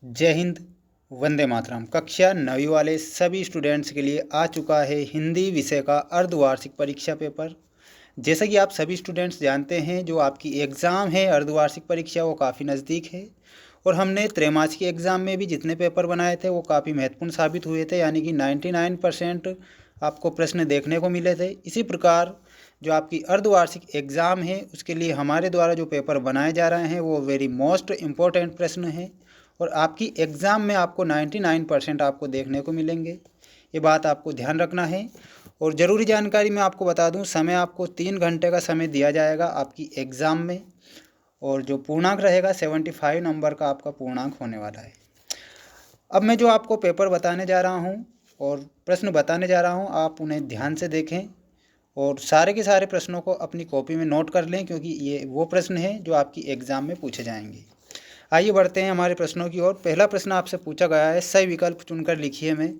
जय हिंद, वंदे मातरम। कक्षा 9वीं वाले सभी स्टूडेंट्स के लिए आ चुका है हिंदी विषय का अर्धवार्षिक परीक्षा पेपर। जैसा कि आप सभी स्टूडेंट्स जानते हैं, जो आपकी एग्ज़ाम है अर्धवार्षिक परीक्षा वो काफ़ी नज़दीक है और हमने त्रैमासिक एग्ज़ाम में भी जितने पेपर बनाए थे वो काफ़ी महत्वपूर्ण साबित हुए थे, यानी कि 99% आपको प्रश्न देखने को मिले थे। इसी प्रकार जो आपकी अर्धवार्षिक एग्ज़ाम है उसके लिए हमारे द्वारा जो पेपर बनाए जा रहे हैं वो वेरी मोस्ट इम्पोर्टेंट प्रश्न है और आपकी एग्ज़ाम में आपको 99% आपको देखने को मिलेंगे। ये बात आपको ध्यान रखना है। और ज़रूरी जानकारी मैं आपको बता दूं, समय आपको 3 घंटे का समय दिया जाएगा आपकी एग्ज़ाम में और जो पूर्णांक रहेगा 75 नंबर का आपका पूर्णांक होने वाला है। अब मैं जो आपको पेपर बताने जा रहा हूं और प्रश्न बताने जा रहा हूं, आप उन्हें ध्यान से देखें और सारे के सारे प्रश्नों को अपनी कॉपी में नोट कर लें, क्योंकि ये वो प्रश्न हैं जो आपकी एग्ज़ाम में पूछे जाएंगे। आइए बढ़ते हैं हमारे प्रश्नों की ओर। पहला प्रश्न आपसे पूछा गया है, सही विकल्प चुनकर लिखिए में।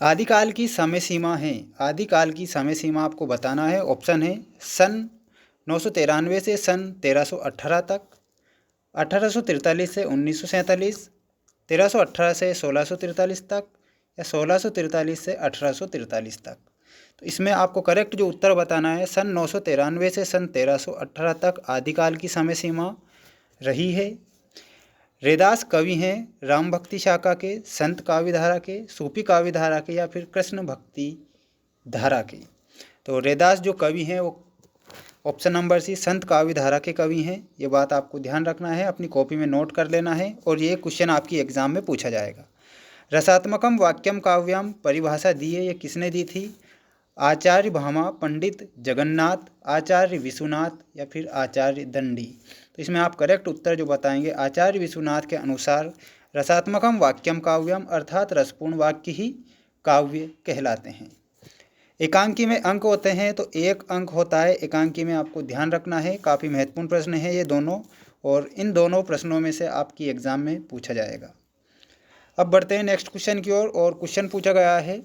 आदिकाल की समय सीमा है, आदिकाल की समय सीमा आपको बताना है। ऑप्शन है सन 993 से सन 1318 तक, 1843 से 1947, 1318 से 1643 तक या 1643 से 1843 तक। तो इसमें आपको करेक्ट जो उत्तर बताना है, सन 993 से सन 1318 तक आदिकाल की समय सीमा रही है। रैदास कवि हैं राम भक्ति शाखा के, संत काव्य धारा के, सूफी काव्य धारा के या फिर कृष्ण भक्ति धारा के। तो रैदास जो कवि हैं वो ऑप्शन नंबर सी संत काव्य धारा के कवि हैं। ये बात आपको ध्यान रखना है, अपनी कॉपी में नोट कर लेना है और ये क्वेश्चन आपकी एग्जाम में पूछा जाएगा। रसात्मकम वाक्यम काव्यम परिभाषा दी है, ये किसने दी थी? आचार्य भामा, पंडित जगन्नाथ, आचार्य विश्वनाथ या फिर आचार्य दंडी। तो इसमें आप करेक्ट उत्तर जो बताएंगे आचार्य विश्वनाथ के अनुसार रसात्मकम वाक्यम काव्यम अर्थात रसपूर्ण वाक्य ही काव्य कहलाते हैं। एकांकी में अंक होते हैं, तो 1 अंक होता है एकांकी में, आपको ध्यान रखना है। काफ़ी महत्वपूर्ण प्रश्न है ये दोनों और इन दोनों प्रश्नों में से आपकी एग्ज़ाम में पूछा जाएगा। अब बढ़ते हैं नेक्स्ट क्वेश्चन की ओर और क्वेश्चन पूछा गया है,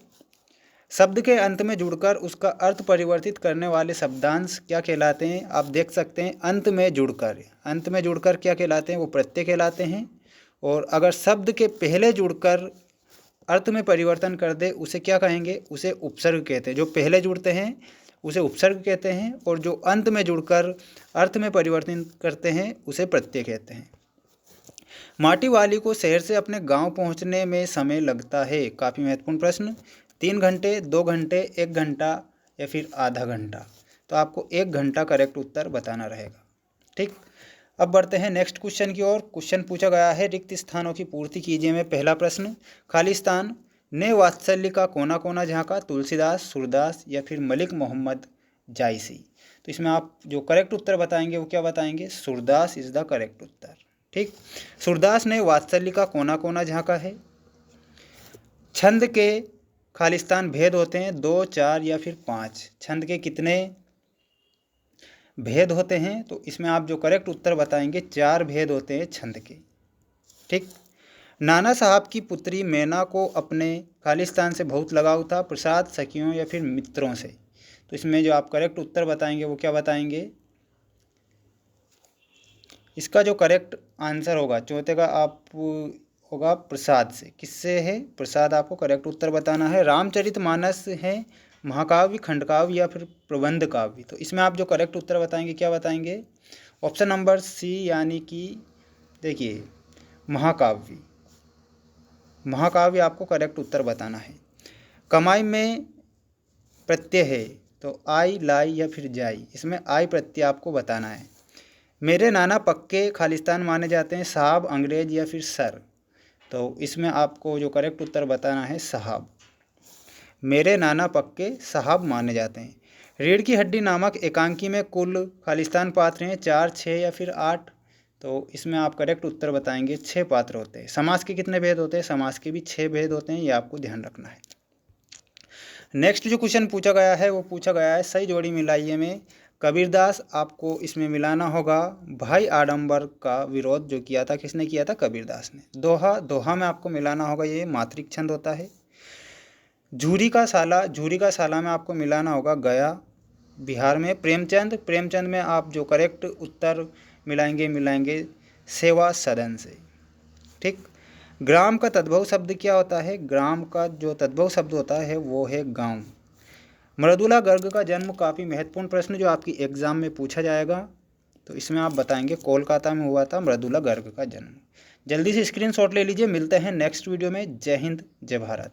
शब्द के अंत में जुड़कर उसका अर्थ परिवर्तित करने वाले शब्दांश क्या कहलाते हैं? आप देख सकते हैं अंत में जुड़कर क्या कहलाते हैं? वो प्रत्यय कहलाते हैं। और अगर शब्द के पहले जुड़कर अर्थ में परिवर्तन कर दे उसे क्या कहेंगे? उसे उपसर्ग कहते हैं। जो पहले जुड़ते हैं उसे उपसर्ग कहते हैं और जो अंत में जुड़कर अर्थ में परिवर्तन करते हैं उसे प्रत्यय कहते हैं। माटी वाली को शहर से अपने गांव पहुंचने में समय लगता है। काफ़ी महत्वपूर्ण प्रश्न। 3 घंटे, 2 घंटे, 1 घंटा या फिर आधा घंटा। तो आपको 1 घंटा करेक्ट उत्तर बताना रहेगा। ठीक, अब बढ़ते हैं नेक्स्ट क्वेश्चन की ओर। क्वेश्चन पूछा गया है, रिक्त स्थानों की पूर्ति कीजिए में पहला प्रश्न, खाली स्थान ने वात्सल्य का कोना कोना झांका, तुलसीदास, सूरदास या फिर मलिक मोहम्मद जायसी। तो इसमें आप जो करेक्ट उत्तर बताएंगे वो क्या बताएंगे? सूरदास इज द करेक्ट उत्तर। ठीक, सूरदास ने वात्सल्य का कोना कोना झांका है। छंद के खालिस्तान भेद होते हैं 2, 4 या फिर 5। छंद के कितने भेद होते हैं? तो इसमें आप जो करेक्ट उत्तर बताएंगे 4 भेद होते हैं छंद के। ठीक, नाना साहब की पुत्री मैना को अपने खालिस्तान से बहुत लगाव था, प्रसाद, सखियों या फिर मित्रों से। तो इसमें जो आप करेक्ट उत्तर बताएंगे वो क्या बताएंगे? इसका जो करेक्ट आंसर होगा चौथे का आप होगा प्रसाद से। किससे है? प्रसाद आपको करेक्ट उत्तर बताना है। रामचरितमानस है महाकाव्य, खंडकाव्य या फिर प्रबंध काव्य। तो इसमें आप जो करेक्ट उत्तर बताएंगे क्या बताएंगे? ऑप्शन नंबर सी, यानी कि देखिए महाकाव्य। महाकाव्य आपको करेक्ट उत्तर बताना है। कमाई में प्रत्यय है, तो आई, लाई या फिर जाई। इसमें आई प्रत्यय आपको बताना है। मेरे नाना पक्के खालिस्तान माने जाते हैं, साहब, अंग्रेज या फिर सर। तो इसमें आपको जो करेक्ट उत्तर बताना है साहब। मेरे नाना पक्के साहब माने जाते हैं। रीढ़ की हड्डी नामक एकांकी में कुल खालिस्तान पात्र हैं 4, 6 या फिर 8। तो इसमें आप करेक्ट उत्तर बताएंगे 6 पात्र होते हैं। समास के कितने भेद होते हैं? समास के भी 6 भेद होते हैं, ये आपको ध्यान रखना है। नेक्स्ट जो क्वेश्चन पूछा गया है वो पूछा गया है, सही जोड़ी मिलाइए में कबीरदास। आपको इसमें मिलाना होगा भाई आडंबर का विरोध जो किया था, किसने किया था? कबीरदास ने। दोहा, दोहा में आपको मिलाना होगा, ये मात्रिक छंद होता है। झूरी का साला, झूरी का साला में आपको मिलाना होगा गया, बिहार में प्रेमचंद, प्रेमचंद में आप जो करेक्ट उत्तर मिलाएंगे सेवा सदन से। ठीक। ग्राम का तद्भव शब्द क्या होता है? ग्राम का जो तद्भव शब्द होता है वो है गांव। मृदुला गर्ग का जन्म, काफ़ी महत्वपूर्ण प्रश्न जो आपकी एग्ज़ाम में पूछा जाएगा, तो इसमें आप बताएंगे कोलकाता में हुआ था मृदुला गर्ग का जन्म। जल्दी से स्क्रीनशॉट ले लीजिए। मिलते हैं नेक्स्ट वीडियो में। जय हिंद, जय भारत।